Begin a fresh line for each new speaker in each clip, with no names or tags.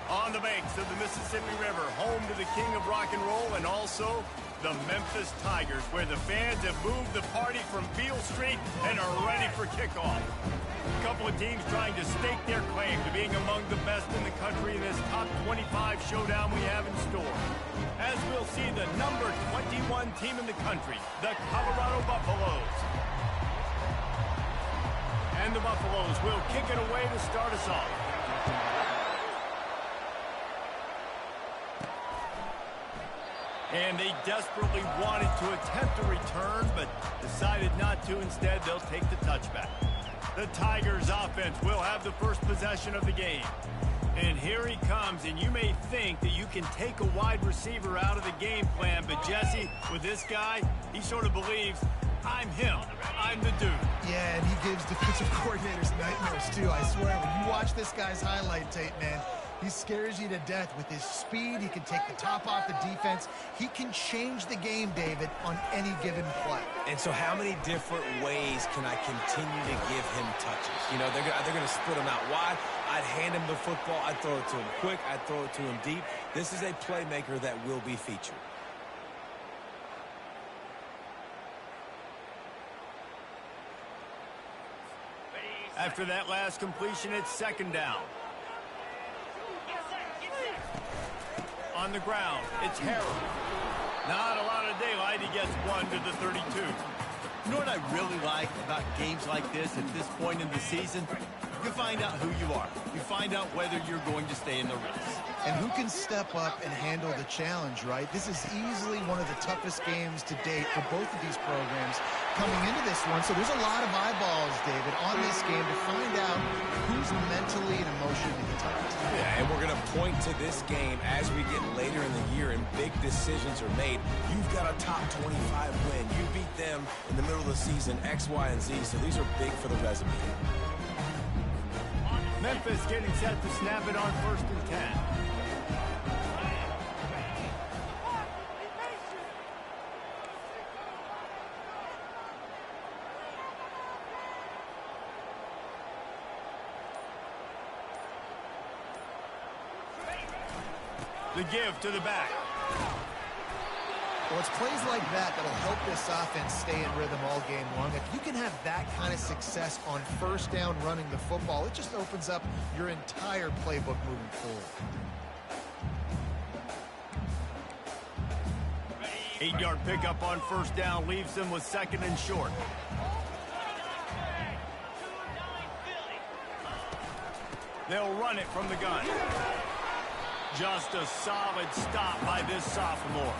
On the banks of the Mississippi River, home to the king of rock and roll and also the Memphis Tigers, where the fans have moved the party from Beale Street and are ready for kickoff. A couple of teams trying to stake their claim to being among the best in the country in this top 25 showdown we have in store. As we'll see the number 21 team in the country, the Colorado Buffaloes. And the Buffaloes will kick it away to start us off. And they desperately wanted to attempt a return, but decided not to. Instead, they'll take the touchback. The Tigers offense will have the first possession of the game. And here he comes, and you may think that you can take a wide receiver out of the game plan, but Jesse, with this guy, he sort of believes, I'm him. I'm the dude.
Yeah, and he gives defensive coordinators nightmares, too. I swear, when you watch this guy's highlight tape, man, he scares you to death with his speed. He can take the top off the defense. He can change the game, David, on any given play.
And so how many different ways can I continue to give him touches? You know, they're going to split him out wide. I'd hand him the football. I'd throw it to him quick. I'd throw it to him deep. This is a playmaker that will be featured.
After that last completion, it's second down. On the ground, it's Harrell. Not a lot of daylight. He gets one to the 32.
You know what I really like about games like this at this point in the season? You find out who you are. You find out whether you're going to stay in the race.
And who can step up and handle the challenge, right? This is easily one of the toughest games to date for both of these programs coming into this one. So there's a lot of eyeballs, David, on this game to find out who's mentally and emotionally tight.
Yeah, and we're going to point to this game as we get later in the year and big decisions are made. You've got a top 25 win. You beat them in the middle of the season, X, Y, and Z. So these are big for the resume.
Memphis getting set to snap it on 1st and 10. The give to the back.
Well, it's plays like that that'll help this offense stay in rhythm all game long. If you can have that kind of success on first down running the football, it just opens up your entire playbook moving forward.
8-yard pickup on first down leaves them with second and short. They'll run it from the gun. Just a solid stop by this sophomore.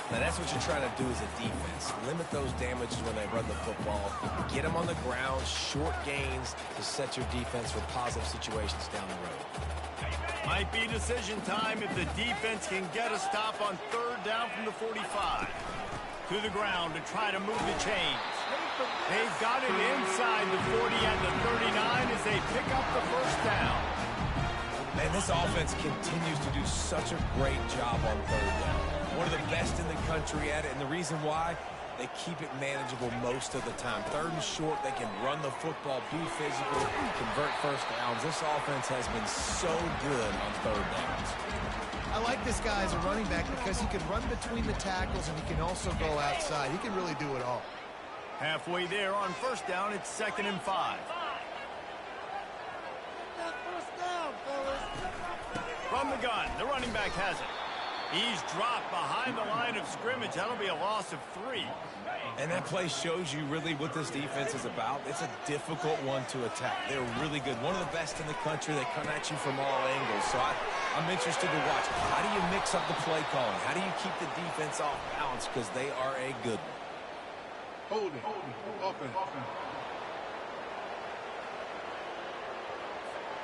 Now, that's what you're trying to do as a defense. Limit those damages when they run the football. Get them on the ground, short gains to set your defense for positive situations down the road.
Might be decision time if the defense can get a stop on third down from the 45. To the ground to try to move the chains. They've got it inside the 40 at the 39 as they pick up the first down.
Man, this offense continues to do such a great job on third down. One of the best in the country at it, and the reason why, they keep it manageable most of the time. Third and short, they can run the football, be physical, convert first downs. This offense has been so good on third downs.
I like this guy as a running back because he can run between the tackles and he can also go outside. He can really do it all.
Halfway there on first down, it's 2nd and 5. From the gun, the running back has it. He's dropped behind the line of scrimmage. That'll be a loss of 3.
And that play shows you really what this defense is about. It's a difficult one to attack. They're really good. One of the best in the country. They come at you from all angles. So I'm interested to watch. How do you mix up the play calling? How do you keep the defense off balance? Because they are a good one.
Holding. Offense.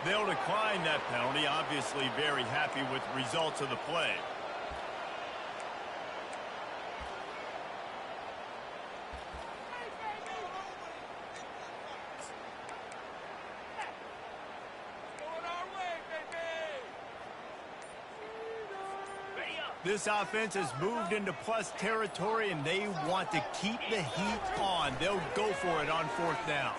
They'll decline that penalty. Obviously very happy with the results of the play. This offense has moved into plus territory, and they want to keep the heat on. They'll go for it on 4th down.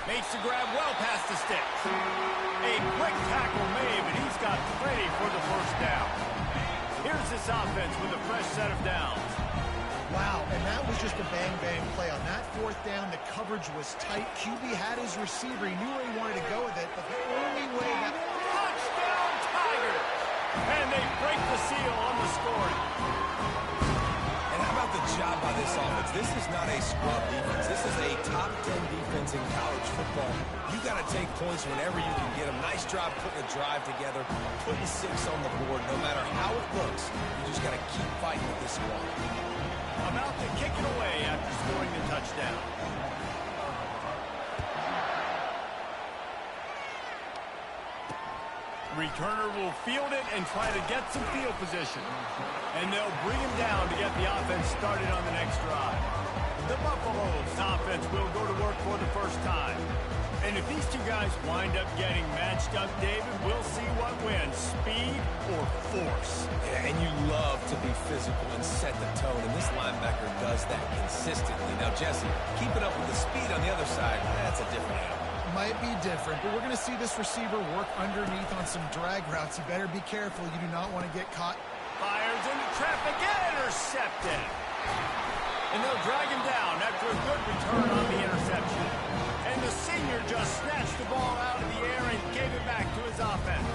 Makes the grab well past the sticks. A quick tackle made, but he's got got plenty for the first down. Here's this offense with a fresh set of downs.
Wow, and that was just a bang-bang play. On that fourth down, the coverage was tight. QB had his receiver. He knew where he wanted to go with it, but the only way that...
Touchdown, Tigers! And they break the seal on the scoring.
And how about the job by this offense? This is not a scrub defense. This is a top 10 defense in college football. You got to take points whenever you can get them. Nice job putting a drive together, putting 6 on the board. No matter how it looks, you just got to keep fighting with this squad.
About to kick it away after scoring the touchdown. Returner will field it and try to get some field position. And they'll bring him down to get the offense started on the next drive. The Buffaloes offense will go to work for the first time. And if these two guys wind up getting matched up, David, we'll see what wins, speed or force.
Yeah, and you love to be physical and set the tone, and this linebacker does that consistently. Now, Jesse, keeping up with the speed on the other side, that's a different animal.
Might be different, but we're going to see this receiver work underneath on some drag routes. You better be careful. You do not want to get caught.
Fires into traffic and intercepted. And they'll drag him down after a good return on the interception. And the senior just snatched the ball out of the air and gave it back to his offense.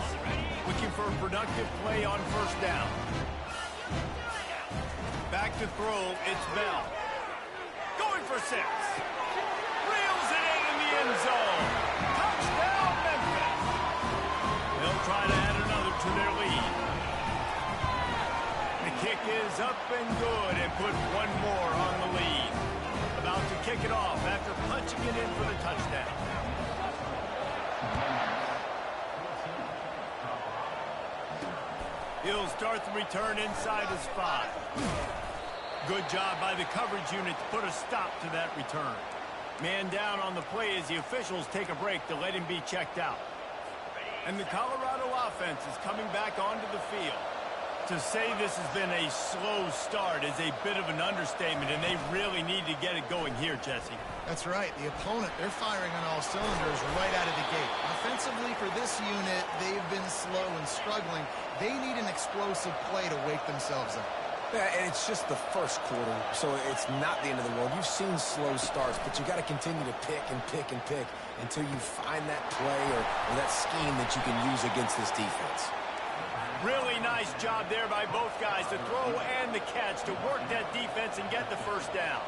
Looking for a productive play on first down. Back to throw, it's Bell. Going for 6. Reels it in the end zone. Touchdown, Memphis. They'll try to add another to their lead. The kick is up and good and put one more on the lead. About to kick it off after punching it in for the touchdown. He'll start the return inside his 5. Good job by the coverage unit to put a stop to that return. Man down on the play as the officials take a break to let him be checked out. And the Colorado offense is coming back onto the field. To say this has been a slow start is a bit of an understatement, and they really need to get it going here, Jesse.
That's right. The opponent, they're firing on all cylinders right out of the gate. Offensively for this unit, they've been slow and struggling. They need an explosive play to wake themselves up.
Yeah, and it's just the first quarter, so it's not the end of the world. You've seen slow starts, but you got to continue to pick and pick and pick until you find that play or that scheme that you can use against this defense.
Really nice job there by both guys, the throw and the catch, to work that defense and get the first down.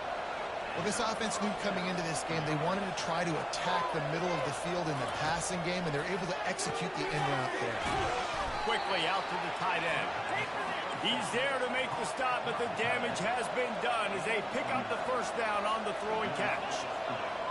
Well, this offense knew coming into this game they wanted to try to attack the middle of the field in the passing game, and they're able to execute the in route there.
Quickly out to the tight end. He's there to make the stop, but the damage has been done as they pick up the first down on the throw and catch.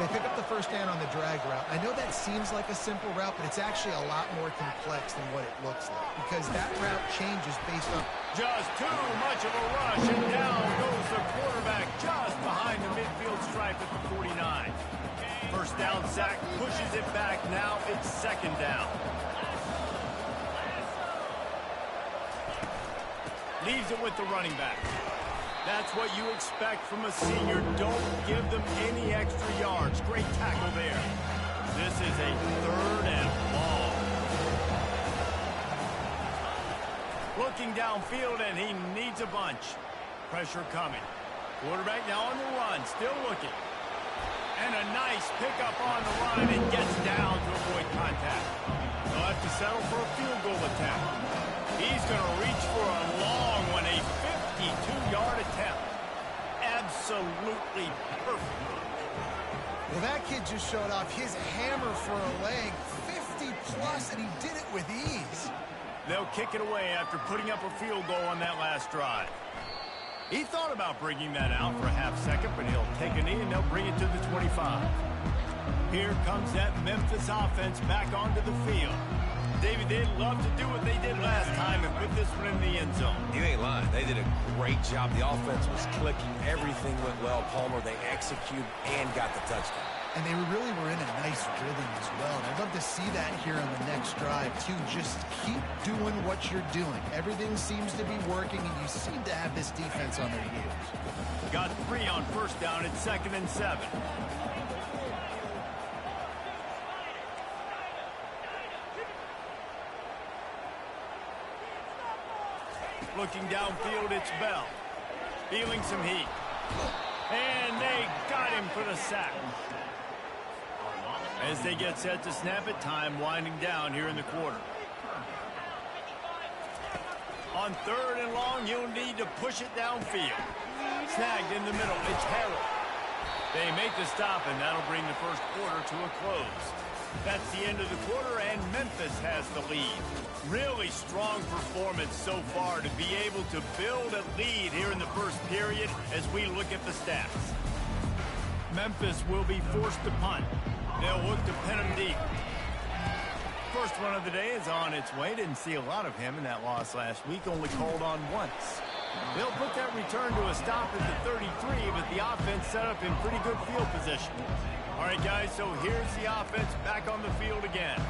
They pick up the first down on the drag route. I know that seems like a simple route, but it's actually a lot more complex than what it looks like, because that route changes based on...
Just too much of a rush, and down goes the quarterback just behind the midfield stripe at the 49. First down sack, pushes it back. Now it's second down. Leaves it with the running back. That's what you expect from a senior. Don't give them any extra yards. Great tackle there. This is a 3rd and long. Looking downfield, and he needs a bunch. Pressure coming. Quarterback now on the run, still looking. And a nice pickup on the run, and gets down to avoid contact. They'll have to settle for a field goal attempt. He's going to reach for a long one, a 52-yard attempt. Absolutely perfect.
Well, that kid just showed off his hammer for a leg, 50-plus, and he did it with ease.
They'll kick it away after putting up a field goal on that last drive. He thought about bringing that out for a half second, but he'll take a knee and they'll bring it to the 25. Here comes that Memphis offense back onto the field. David, they'd love to do what they did last time and put this one in the end zone.
You ain't lying. They did a great job. The offense was clicking. Everything went well. Palmer, they executed and got the touchdown.
And they really were in a nice rhythm as well. And I'd love to see that here on the next drive, too. Just keep doing what you're doing. Everything seems to be working, and you seem to have this defense on their heels.
Got 3 on first down at 2nd and 7. Looking downfield, it's Bell. Feeling some heat. And they got him for the sack. As they get set to snap it, time winding down here in the quarter. On 3rd and long, you'll need to push it downfield. Snagged in the middle, it's Harrell. They make the stop, and that'll bring the first quarter to a close. That's the end of the quarter, and Memphis has the lead. Really strong performance so far to be able to build a lead here in the first period as we look at the stats. Memphis will be forced to punt. They'll look to pin him deep. First one of the day is on its way. Didn't see a lot of him in that loss last week, only called on once. They'll put that return to a stop at the 33, but the offense set up in pretty good field position. All right, guys, so here's the offense back on the field again.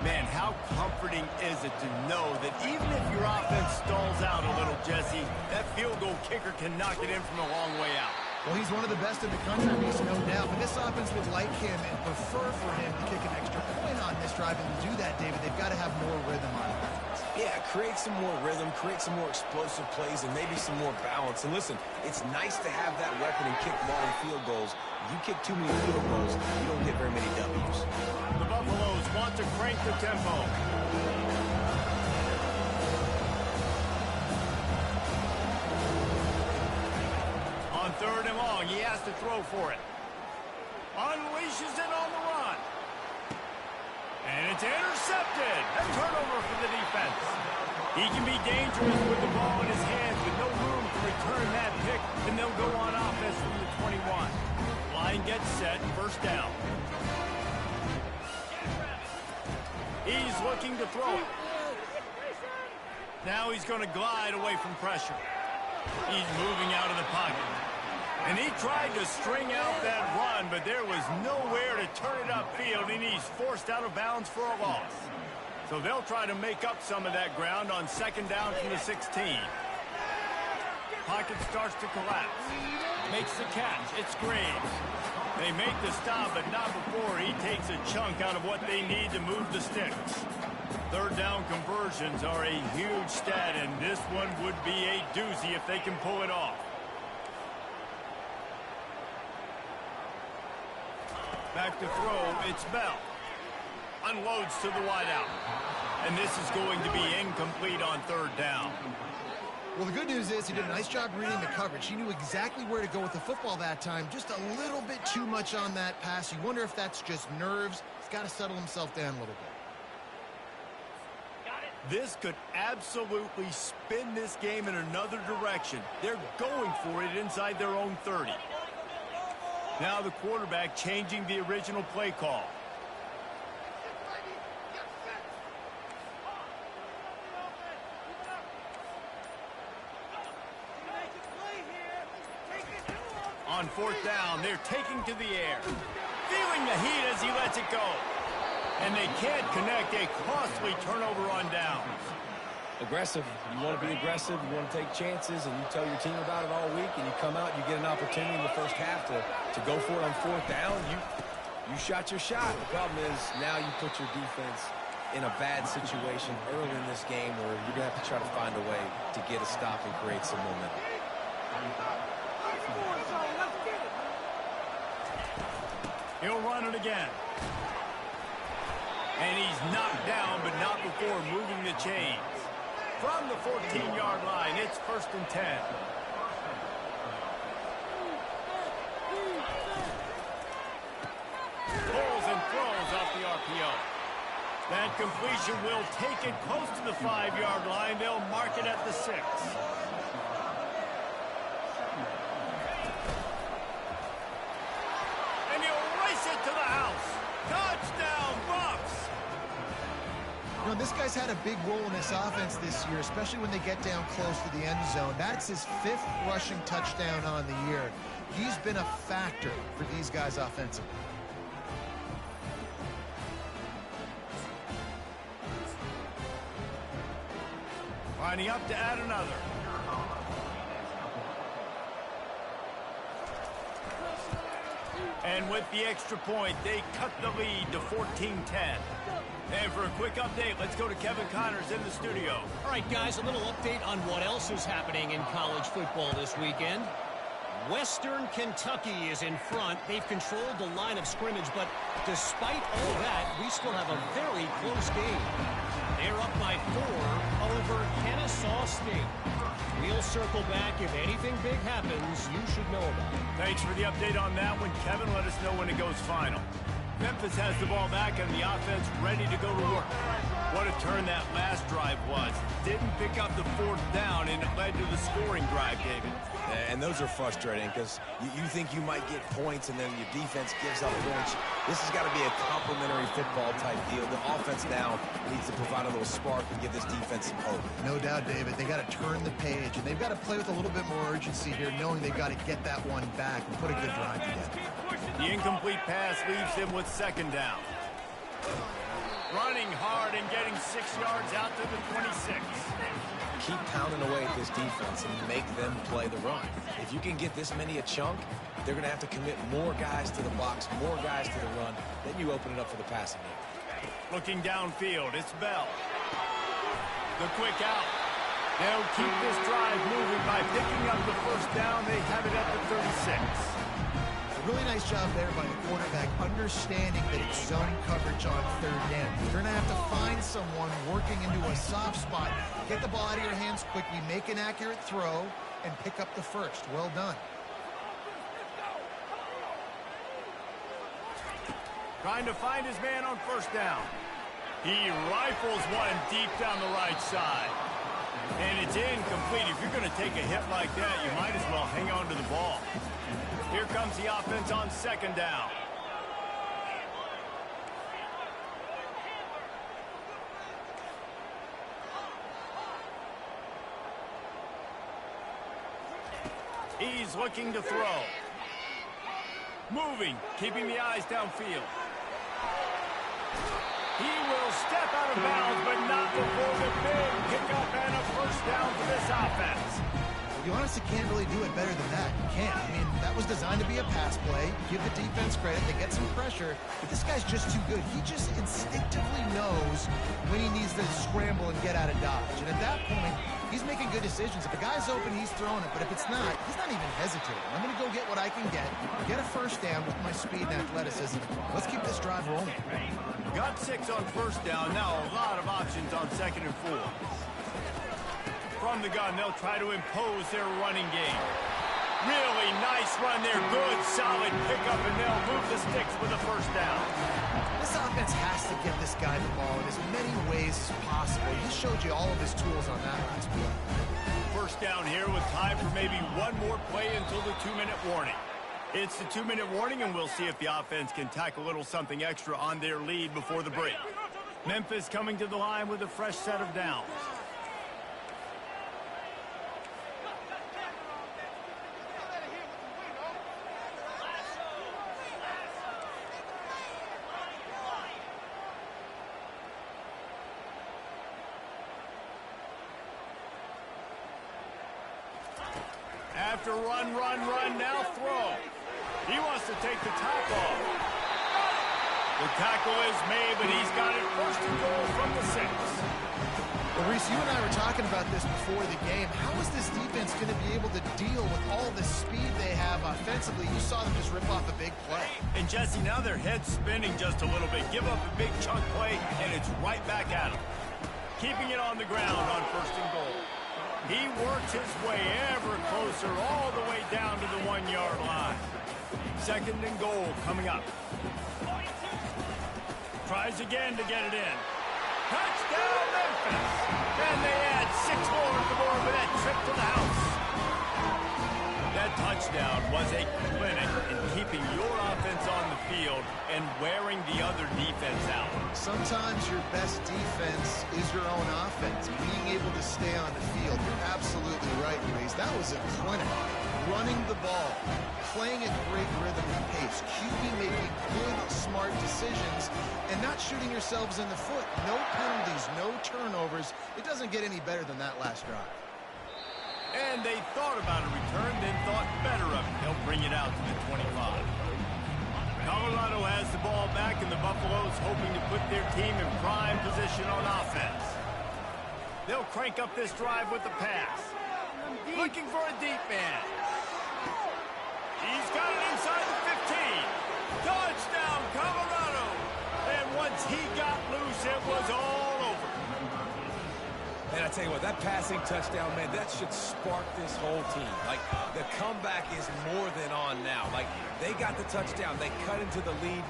Man, how comforting is it to know that even if your offense stalls out a little, Jesse, that field goal kicker can knock it in from a long way out.
Well, he's one of the best in the country, there's no doubt. But this offense would like him and prefer for him to kick an extra point on this drive. And to do that, David, they've got to have more rhythm on offense.
Yeah, create some more rhythm, create some more explosive plays, and maybe some more balance. And listen, it's nice to have that weapon and kick long field goals. You kick too many field goals, you don't get very many W's.
The Buffaloes want to crank the tempo. On 3rd and long, he has to throw for it. Unleashes it on the run. And it's intercepted. A turnover for the defense. He can be dangerous with the ball in his hands with no room to return that pick, and they'll go on offense from the 21. Line gets set, first down. He's looking to throw it. Now he's going to glide away from pressure. He's moving out of the pocket. And he tried to string out that run, but there was nowhere to turn it upfield, and he's forced out of bounds for a loss. So they'll try to make up some of that ground on 2nd down from the 16. Pocket starts to collapse. Makes the catch. It's Graves. They make the stop, but not before he takes a chunk out of what they need to move the sticks. 3rd down conversions are a huge stat, and this one would be a doozy if they can pull it off. Back to throw, it's Bell. Unloads to the wideout. And this is going to be incomplete on 3rd down.
Well, the good news is he did a nice job reading the coverage. He knew exactly where to go with the football that time. Just a little bit too much on that pass. You wonder if that's just nerves. He's got to settle himself down a little bit.
This could absolutely spin this game in another direction. They're going for it inside their own 30. Now the quarterback changing the original play call. On 4th down, they're taking to the air. Feeling the heat as he lets it go. And they can't connect a costly turnover on downs.
Aggressive. You want to be aggressive. You want to take chances, and you tell your team about it all week, and you come out and you get an opportunity in the first half to go for it on 4th down. You shot your shot. The problem is now you put your defense in a bad situation early in this game where you're going to have to try to find a way to get a stop and create some momentum.
He'll run it again. And he's knocked down, but not before moving the chains. From the 14-yard line, it's 1st and 10. Pulls and throws off the RPO. That completion will take it close to the 5-yard line. They'll mark it at the 6. And he'll race it to the house. Touchdown, Bucks!
You know, this guy's had a big role in this offense this year, especially when they get down close to the end zone. That's his 5th rushing touchdown on the year. He's been a factor for these guys offensively.
Lining up to add another. And with the extra point, they cut the lead to 14-10. And for a quick update, let's go to Kevin Connors in the studio.
All right, guys, a little update on what else is happening in college football this weekend. Western Kentucky is in front. They've controlled the line of scrimmage, but despite all that, we still have a very close game. They're up by 4 over Kennesaw State. We'll circle back. If anything big happens, you should know about it.
Thanks for the update on that one. Kevin, let us know when it goes final. Memphis has the ball back and the offense ready to go to work. What a turn that last drive was. Didn't pick up the 4th down, and it led to the scoring drive, David.
And those are frustrating because you think you might get points and then your defense gives up points. This has got to be a complimentary football type deal. The offense now needs to provide a little spark and give this defense some hope.
No doubt, David. They got to turn the page, and they've got to play with a little bit more urgency here, knowing they've got to get that one back and put a good drive together.
The incomplete pass leaves them with 2nd down. Running hard and getting 6 yards out to the 26.
Keep pounding away at this defense and make them play the run. If you can get this many a chunk, they're going to have to commit more guys to the box, more guys to the run. Then you open it up for the passing game.
Looking downfield, it's Bell. The quick out. They'll keep this drive moving by picking up the 1st down. They have it at the 36.
A really nice job there by the quarterback, understanding that it's zone coverage on 3rd down. You're going to have to find someone working into a soft spot, get the ball out of your hands quickly, make an accurate throw, and pick up the 1st. Well done.
Trying to find his man on 1st down. He rifles one deep down the right side. And it's incomplete. If you're going to take a hit like that, you might as well hang on to the ball. Here comes the offense on 2nd down. He's looking to throw. Moving, keeping the eyes downfield. He will step out of bounds, but not before the big pickup and a 1st down for this offense.
You honestly can't really do it better than that. You can't. I mean, that was designed to be a pass play. Give the defense credit. They get some pressure. But this guy's just too good. He just instinctively knows when he needs to scramble and get out of dodge. And at that point, he's making good decisions. If the guy's open, he's throwing it. But if it's not, he's not even hesitating. I'm going to go get what I can get a 1st down with my speed and athleticism. Let's keep this drive rolling.
Got 6 on 1st down. Now a lot of options on 2nd and 4. From the gun, they'll try to impose their running game. Really nice run there. Good, solid pickup, and they'll move the sticks with a 1st down.
This offense has to get this guy the ball in as many ways as possible. He showed you all of his tools on that last play.
1st down here with time for maybe one more play until the 2-minute warning. It's the 2-minute warning, and we'll see if the offense can tack a little something extra on their lead before the break. Memphis coming to the line with a fresh set of downs. After run, now throw. He wants to take the top off. The tackle is made, but he's got it 1st and goal from the 6.
Well, Reese, you and I were talking about this before the game. How is this defense going to be able to deal with all the speed they have offensively? You saw them just rip off a big play.
And Jesse, now their head's spinning just a little bit. Give up a big chunk play, and it's right back at them. Keeping it on the ground on 1st and goal. He works his way ever closer all the way down to the 1-yard line. 2nd and goal coming up. Tries again to get it in. Touchdown, Memphis! And they add 6 more to the board with that trip to the house. That touchdown was a clinic in keeping your offense on the field and wearing the other defense out.
Sometimes your best defense is your own offense. Being able to stay on the field. You're absolutely right, Reese. That was a clinic. Running the ball, playing at great rhythm and pace, QB making good, smart decisions, and not shooting yourselves in the foot. No penalties, no turnovers. It doesn't get any better than that last drive.
And they thought about a return, then thought better of it. They'll bring it out to the 25. Colorado has the ball back, and the Buffaloes hoping to put their team in prime position on offense. They'll crank up this drive with the pass. Looking for a deep man. He's got it inside the 15. Touchdown, Colorado! And once he got loose, it was all over.
And I tell you what, that passing touchdown, man, that should spark this whole team. Like, the comeback is more than on now. Like, they got the touchdown. They cut into the lead.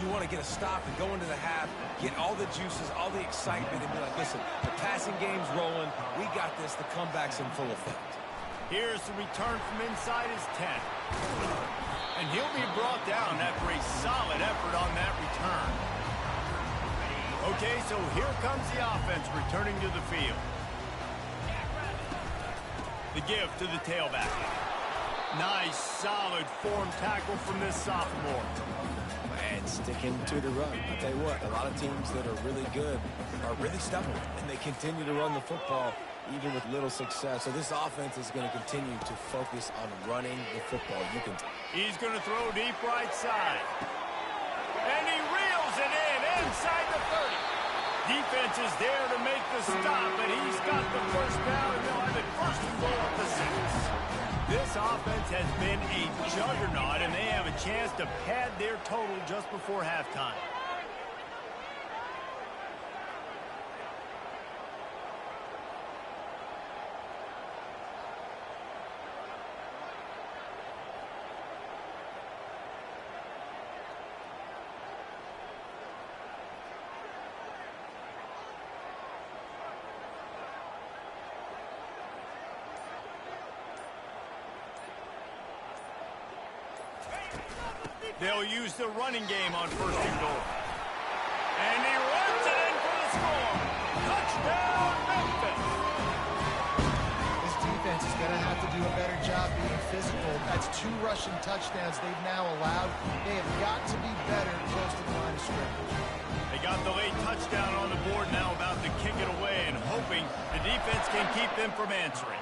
You want to get a stop and go into the half, get all the juices, all the excitement, and be like, listen, the passing game's rolling. We got this. The comeback's in full effect.
Here's the return from inside his 10. And he'll be brought down after a solid effort on that return. Okay, so here comes the offense returning to the field. The give to the tailback. Nice, solid form tackle from this sophomore.
And sticking to the run. I'll tell you what, a lot of teams that are really good are really stubborn, and they continue to run the football even with little success. So this offense is going to continue to focus on running the football.
He's going to throw deep right side. And he reels it in inside the 30. Defense is there to make the stop, but he's got the first down, and they'll have it first and goal at the 6. This offense has been a juggernaut, and they have a chance to pad their total just before halftime. They'll use the running game on first and goal. And he runs it in for the score. Touchdown, Memphis.
This defense is going to have to do a better job being physical. That's 2 rushing touchdowns they've now allowed. They have got to be better close to the line of scrimmage.
They got the late touchdown on the board, now about to kick it away and hoping the defense can keep them from answering.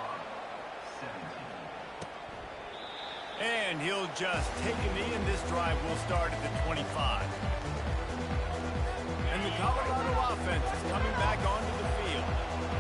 And he'll just take a knee, and this drive will start at the 25. And the Colorado offense is coming back onto the field.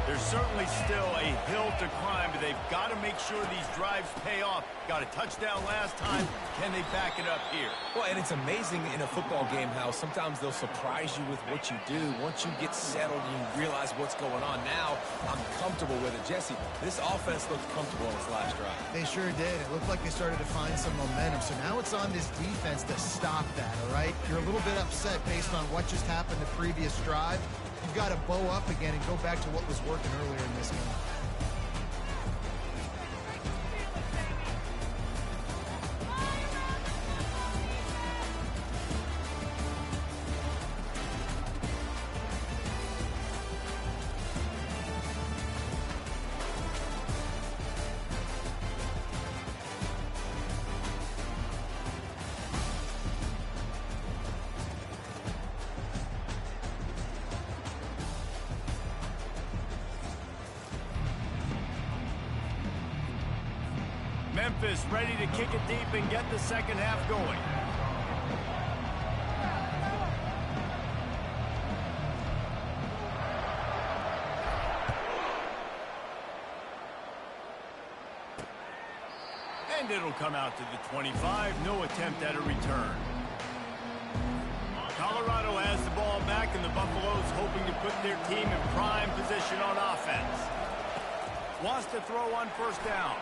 There's certainly still a hill to climb, but they've got to make sure these drives pay off. Got a touchdown last time. Can they back it up here?
Well, and it's amazing in a football game how sometimes they'll surprise you with what you do. Once you get settled, you realize what's going on. Now, I'm comfortable with it. Jesse, this offense looked comfortable in its last drive.
They sure did. It looked like they started to find some momentum. So now it's on this defense to stop that, all right? You're a little bit upset based on what just happened the previous drive. You've got to bow up again and go back to what was working earlier in this game.
Memphis ready to kick it deep and get the second half going. And it'll come out to the 25. No attempt at a return. Colorado has the ball back, and the Buffaloes hoping to put their team in prime position on offense. Wants to throw on first down.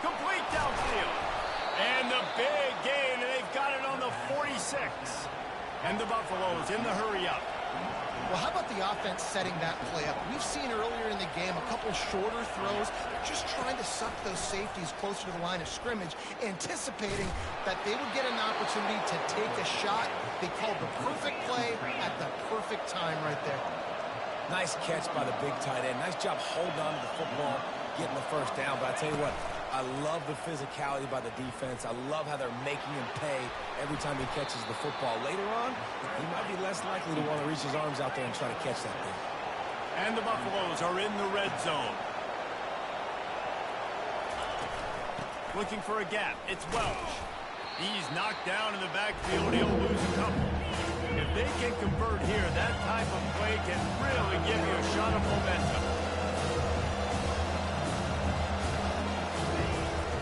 Complete downfield. And the big gain, and they've got it on the 46. And the Buffaloes in the hurry up.
Well, how about the offense setting that play up? We've seen earlier in the game a couple shorter throws. They're just trying to suck those safeties closer to the line of scrimmage, anticipating that they would get an opportunity to take a shot. They called the perfect play at the perfect time right there.
Nice catch by the big tight end. Nice job holding on to the football, getting the first down. But I tell you what, I love the physicality by the defense. I love how they're making him pay every time he catches the football. Later on, he might be less likely to want to reach his arms out there and try to catch that thing.
And the Buffaloes are in the red zone. Looking for a gap. It's Welch. He's knocked down in the backfield. He'll lose a couple. If they can convert here, that type of play can really give you a shot of momentum.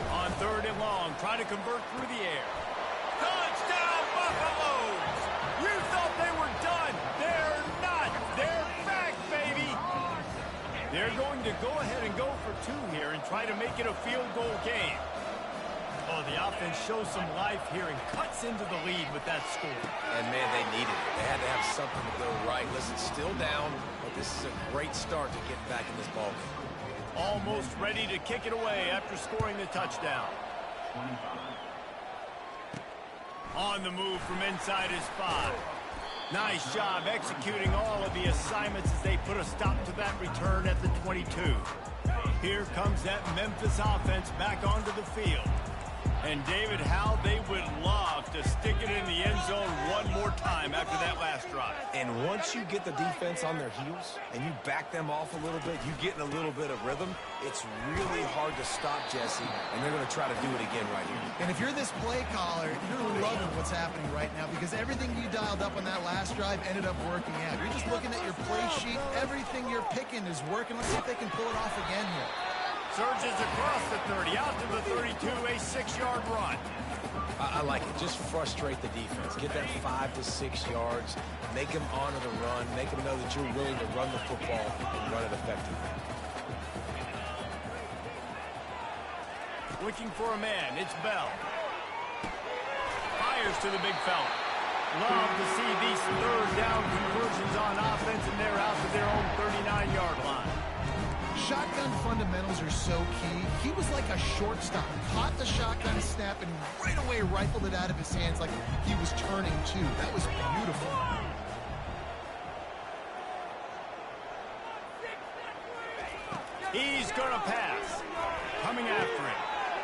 On 3rd and long, try to convert through the air. Touchdown, Buffaloes! You thought they were done. They're not. They're back, baby. They're going to go ahead and go for 2 here and try to make it a field goal game. Oh, the offense shows some life here and cuts into the lead with that score.
And, man, they needed it. They had to have something to go right. Listen, still down, but this is a great start to getting back in this ballgame.
Almost ready to kick it away after scoring the touchdown. On the move from inside his 5. Nice job executing all of the assignments as they put a stop to that return at the 22. Here comes that Memphis offense back onto the field. And, David, how they would love to stick it in the end zone one more time after that last drive.
And once you get the defense on their heels and you back them off a little bit, you get in a little bit of rhythm, it's really hard to stop, Jesse, and they're going to try to do it again right here.
And if you're this play caller, you're loving what's happening right now because everything you dialed up on that last drive ended up working out. You're just looking at your play sheet. Everything you're picking is working. Let's see if they can pull it off again here.
Surges across the 30, out to the 32, a 6-yard run.
I like it. Just frustrate the defense. Get that 5 to 6 yards. Make them honor the run. Make them know that you're willing to run the football and run it effectively.
Looking for a man. It's Bell. Fires to the big fella. Love to see these 3rd down conversions on offense, and they're out to their own 39-yard line.
Shotgun fundamentals are so key. He was like a shortstop. Caught the shotgun snap and right away rifled it out of his hands like he was turning too. That was beautiful.
He's going to pass. Coming after him.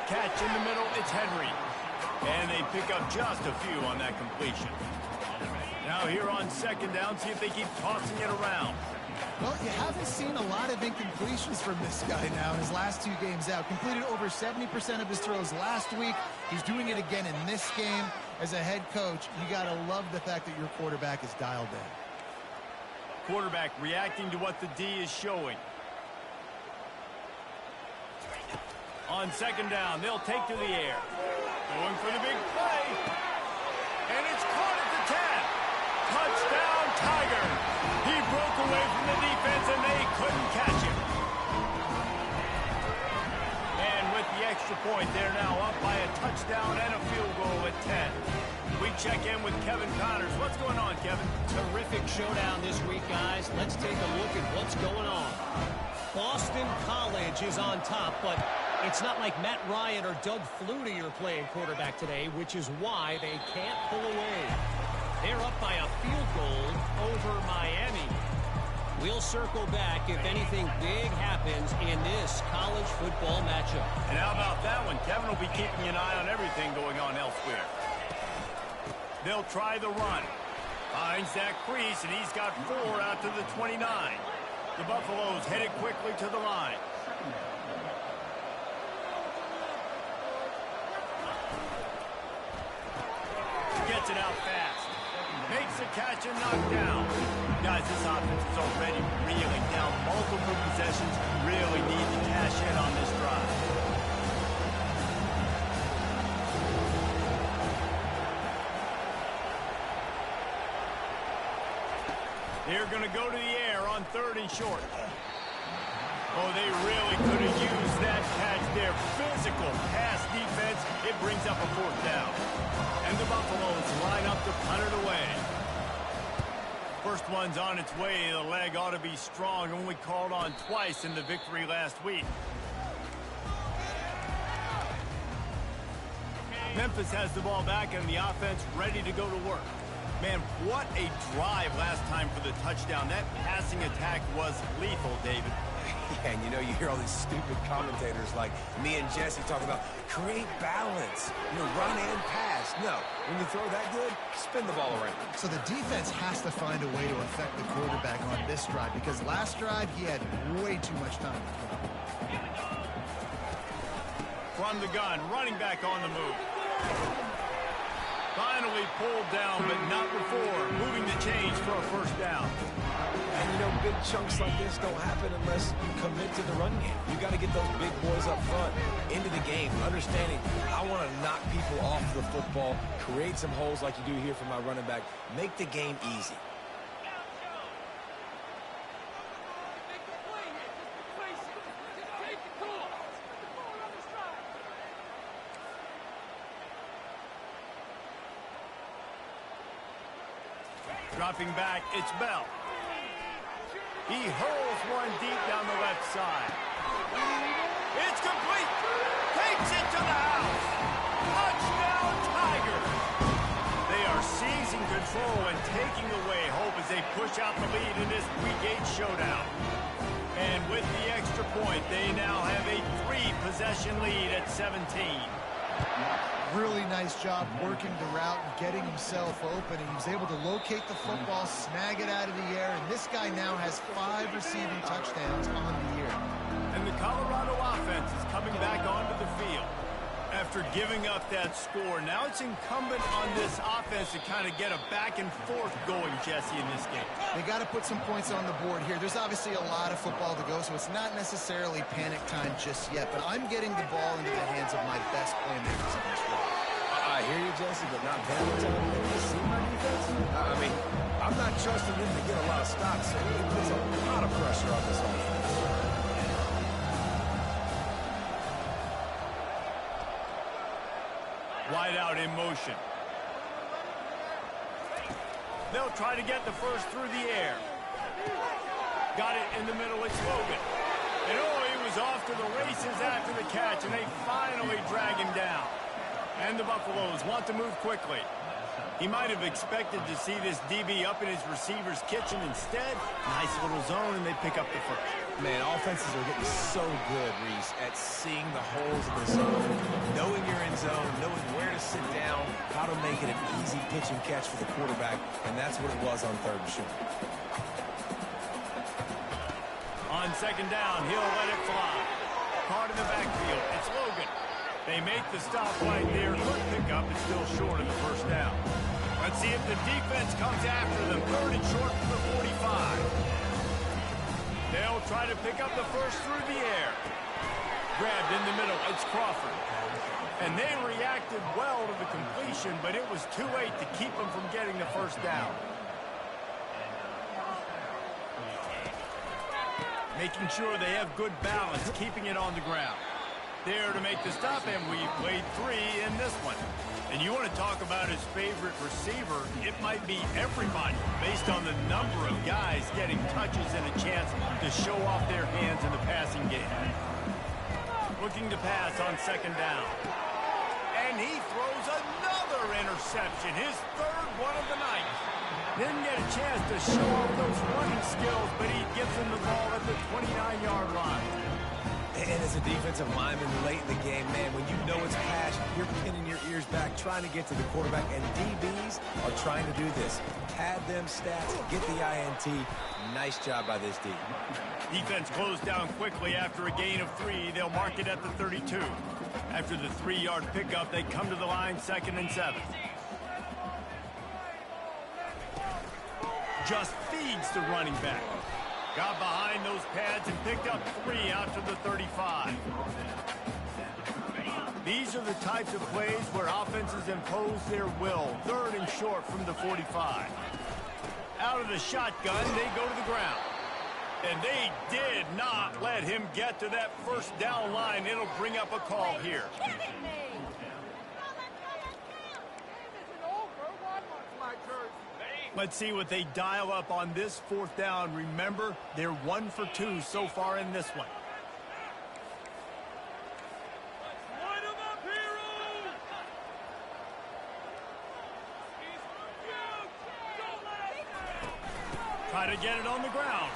Catch in the middle. It's Henry. And they pick up just a few on that completion. Now here on 2nd down, see if they keep tossing it around.
Well, you haven't seen a lot of incompletions from this guy now in his last 2 games out. Completed over 70% of his throws last week. He's doing it again in this game. As a head coach, you got to love the fact that your quarterback is dialed in.
Quarterback reacting to what the D is showing. On 2nd down, they'll take to the air. Going for the big play. And it's caught at the 10. Touchdown, Tiger. He broke away from the defense, and they couldn't catch him. And with the extra point, they're now up by a touchdown and a field goal at 10. We check in with Kevin Connors. What's going on, Kevin?
Terrific showdown this week, guys. Let's take a look at what's going on. Boston College is on top, but it's not like Matt Ryan or Doug Flutie are playing quarterback today, which is why they can't pull away. They're up by a field goal over Miami. We'll circle back if anything big happens in this college football matchup.
And how about that one? Kevin will be keeping an eye on everything going on elsewhere. They'll try the run. Finds that crease, and he's got 4 out to the 29. The Buffaloes headed quickly to the line. Gets it out fast. Makes a catch and knocked down. Guys, this offense is already reeling down multiple possessions. Really need to cash in on this drive. They're going to go to the air on 3rd and short. Oh, they really could have used that catch there. Physical pass defense. It brings up a 4th down. And the Buffaloes line up to punt it away. First one's on its way. The leg ought to be strong. Only called on twice in the victory last week. Memphis has the ball back and the offense ready to go to work. Man, what a drive last time for the touchdown. That passing attack was lethal, David.
Yeah, and you know, you hear all these stupid commentators like me and Jesse talking about create balance, run and pass. No, when you throw that good, spin the ball around.
So the defense has to find a way to affect the quarterback on this drive because last drive he had way too much time.
From the gun, running back on the move. Finally pulled down, but not before moving the chains for a first down.
And, you know, big chunks like this don't happen unless you commit to the run game. You got to get those big boys up front into the game, understanding I want to knock people off the football, create some holes like you do here for my running back, make the game easy.
Dropping back, it's Bell. He hurls one deep down the left side. It's complete. Takes it to the house. Touchdown, Tigers. They are seizing control and taking away hope as they push out the lead in this Week 8 showdown. And with the extra point, they now have a 3-possession lead at 17.
Really nice job working the route and getting himself open. He was able to locate the football, snag it out of the air, and this guy now has 5 receiving touchdowns on the year.
And the Colorado offense is coming back onto the field. After giving up that score, now it's incumbent on this offense to kind of get a back and forth going, Jesse, in this game.
They got to put some points on the board here. There's obviously a lot of football to go, so it's not necessarily panic time just yet, but I'm getting the ball into the hands of my best playmakers in this game.
I hear you, Jesse, but not panic time. You see my defense? I mean, I'm not trusting them to get a lot of stops, so it puts a lot of pressure on this offense.
Wide out in motion. They'll try to get the first through the air. Got it in the middle, it's Logan. And oh, he was off to the races after the catch, and they finally drag him down. And the Buffaloes want to move quickly. He might have expected to see this DB up in his receiver's kitchen. Instead, nice little zone, and they pick up the first.
Man, offenses are getting so good, Reese, at seeing the holes in the zone, knowing you're in zone, knowing where to sit down, how to make it an easy pitch and catch for the quarterback, and that's what it was on 3rd and short.
On 2nd down, he'll let it fly. Caught in the backfield, it's Logan. They make the stop right there. Good pickup, it's still short of the first down. Let's see if the defense comes after them. 3rd and short for the 45. They'll try to pick up the first through the air. Grabbed in the middle, it's Crawford. And they reacted well to the completion, but it was too late to keep them from getting the first down. Making sure they have good balance, keeping it on the ground. There to make the stop, and we played 3 in this one. And you want to talk about his favorite receiver, it might be everybody, based on the number of guys getting touches and a chance to show off their hands in the passing game. Looking to pass on 2nd down. And he throws another interception, his 3rd one of the night. Didn't get a chance to show off those running skills, but he gives him the ball at the 29-yard line.
And as a defensive lineman late in the game, man, when you know it's pass, you're pinning your ears back, trying to get to the quarterback, and DBs are trying to do this. Pad them stats, get the INT. Nice job by this D.
Defense closed down quickly after a gain of 3. They'll mark it at the 32. After the 3-yard pickup, they come to the line 2nd and 7. Just feeds the running back. Got behind those pads and picked up 3 out to the 35. These are the types of plays where offenses impose their will. 3rd and short from the 45. Out of the shotgun, they go to the ground. And they did not let him get to that first down line. It'll bring up a call here. Let's see what they dial up on this 4th down. Remember, they're 1 for 2 so far in this one. Try to get it on the ground.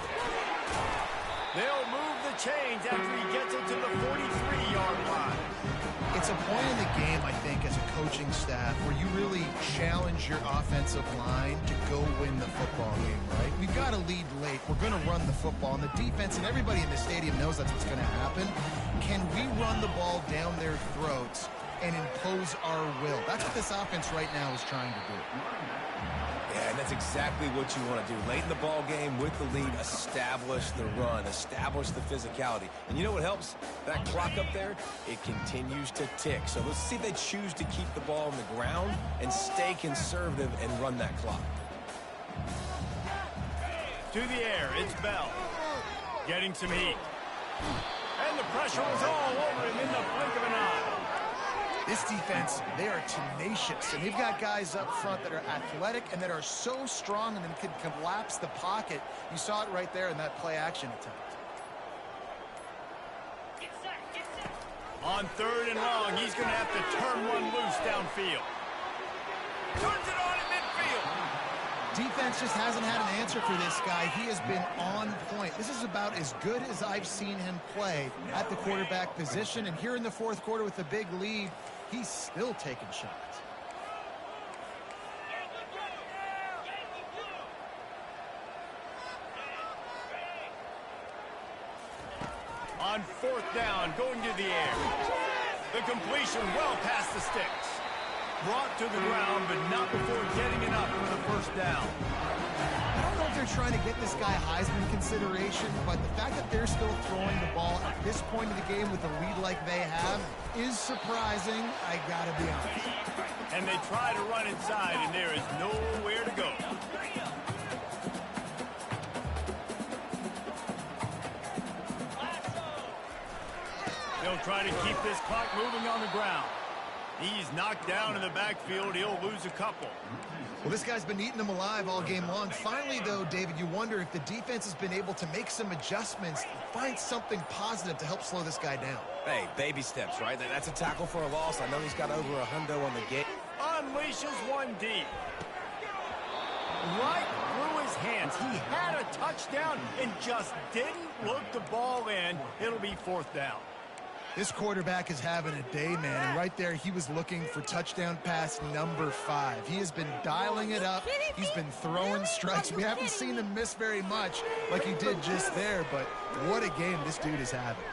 They'll move the chains after he gets it to the 43-yard line.
It's a point in the game, I think, as a coaching staff where you really challenge your offensive line to go win the football game, right? We've got to lead late. We're going to run the football. And the defense and everybody in the stadium knows that's what's going to happen. Can we run the ball down their throats and impose our will. That's what this offense right now is trying to do.
Yeah, and that's exactly what you want to do. Late in the ball game with the lead, establish the run, establish the physicality. And you know what helps? That clock up there, it continues to tick. So let's see if they choose to keep the ball on the ground and stay conservative and run that clock.
To the air, it's Bell. Getting some heat. And the pressure was all over him in the blink of an eye.
This defense, they are tenacious, and they've got guys up front that are athletic and that are so strong and then can collapse the pocket. You saw it right there in that play-action attempt.
On 3rd and long, he's going to have to turn one loose downfield. Turns it on in midfield.
Defense just hasn't had an answer for this guy. He has been on point. This is about as good as I've seen him play at the quarterback position. And here in the 4th quarter with a big lead, he's still taking shots.
On 4th down, going to the air. The completion well past the sticks. Brought to the ground, but not before getting it up for the 1st down.
I don't know if they're trying to get this guy Heisman consideration, but the fact that they're still throwing the ball at this point of the game with a lead like they have is surprising, I gotta be honest.
And they try to run inside, and there is nowhere to go. They'll try to keep this clock moving on the ground. He's knocked down in the backfield. He'll lose a couple.
Well, this guy's been eating them alive all game long. Finally, though, David, you wonder if the defense has been able to make some adjustments, find something positive to help slow this guy down.
Hey, baby steps, right? That's a tackle for a loss. I know he's got over a hundo on the game.
Unleashes one deep. Right through his hands. He had a touchdown and just didn't look the ball in. It'll be 4th down.
This quarterback is having a day, man, and right there he was looking for touchdown pass number 5. He has been dialing it up. He's been throwing strikes. We haven't seen him miss very much like he did just there, but what a game this dude is having.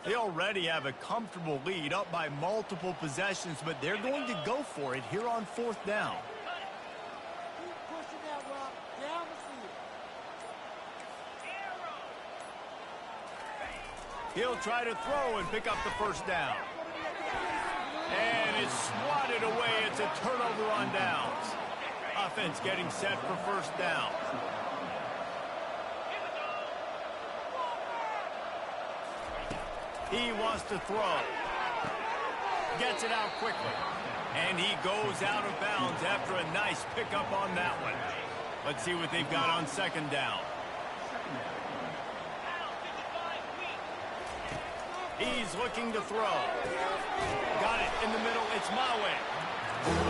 They already have a comfortable lead up by multiple possessions, but they're going to go for it here on 4th down. He'll try to throw and pick up the 1st down. And it's swatted away. It's a turnover on downs. Offense getting set for 1st down. He wants to throw. Gets it out quickly. And he goes out of bounds after a nice pickup on that one. Let's see what they've got on 2nd down. He's looking to throw. Got it in the middle. It's Ncaa.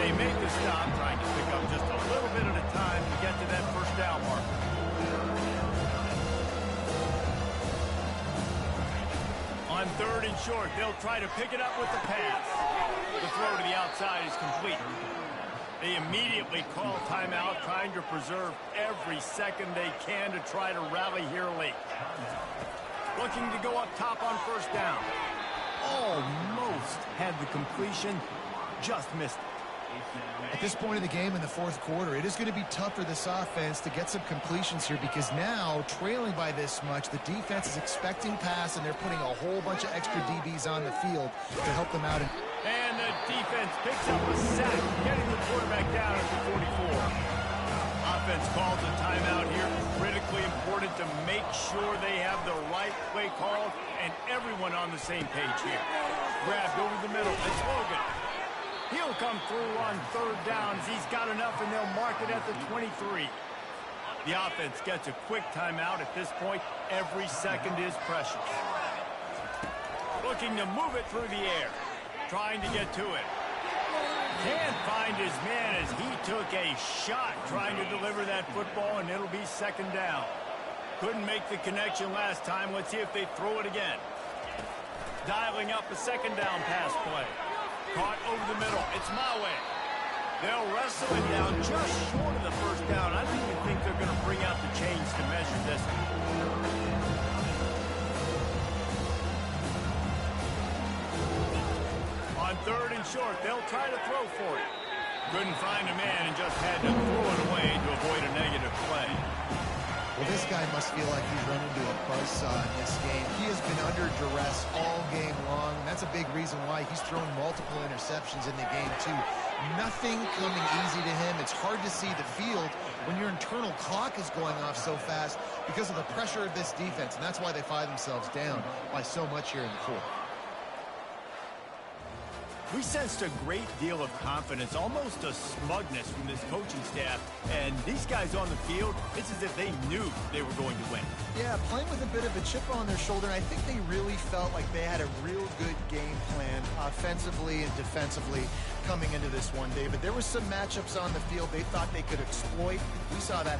They make the stop, trying to pick up just a little bit at a time to get to that 1st down marker. On 3rd and short, they'll try to pick it up with the pass. The throw to the outside is complete. They immediately call timeout, trying to preserve every second they can to try to rally here late. Looking to go up top on 1st down. Almost had the completion, just missed it.
At this point of the game in the 4th quarter, it is going to be tough for this offense to get some completions here because now, trailing by this much, the defense is expecting pass and they're putting a whole bunch of extra DBs on the field to help them out.
And the defense picks up a sack, getting the quarterback down at the 44. Offense calls a timeout here. Critically important to make sure they have the right play called and everyone on the same page here. Grabbed over the middle. It's Logan. He'll come through on 3rd downs. He's got enough, and they'll mark it at the 23. The offense gets a quick timeout. At this point, every second is precious. Looking to move it through the air. Trying to get to it. Can't find his man as he took a shot trying to deliver that football, and it'll be 2nd down. Couldn't make the connection last time. Let's see if they throw it again. Dialing up a 2nd down pass play. Caught over the middle. It's Ncaa. They'll wrestle it down just short of the first down. I don't even think they're going to bring out the chains to measure this. On 3rd and short, they'll try to throw for it. Couldn't find a man and just had to throw it away to avoid a negative play.
Well, this guy must feel like he's run into a buzzsaw in this game. He has been under duress all game long, and that's a big reason why he's thrown multiple interceptions in the game, too. Nothing coming easy to him. It's hard to see the field when your internal clock is going off so fast because of the pressure of this defense, and that's why they find themselves down by so much here in the fourth.
We sensed a great deal of confidence, almost a smugness from this coaching staff. And these guys on the field, it's as if they knew they were going to win.
Yeah, playing with a bit of a chip on their shoulder. And I think they really felt like they had a real good game plan offensively and defensively coming into this one, David. There were some matchups on the field they thought they could exploit. We saw that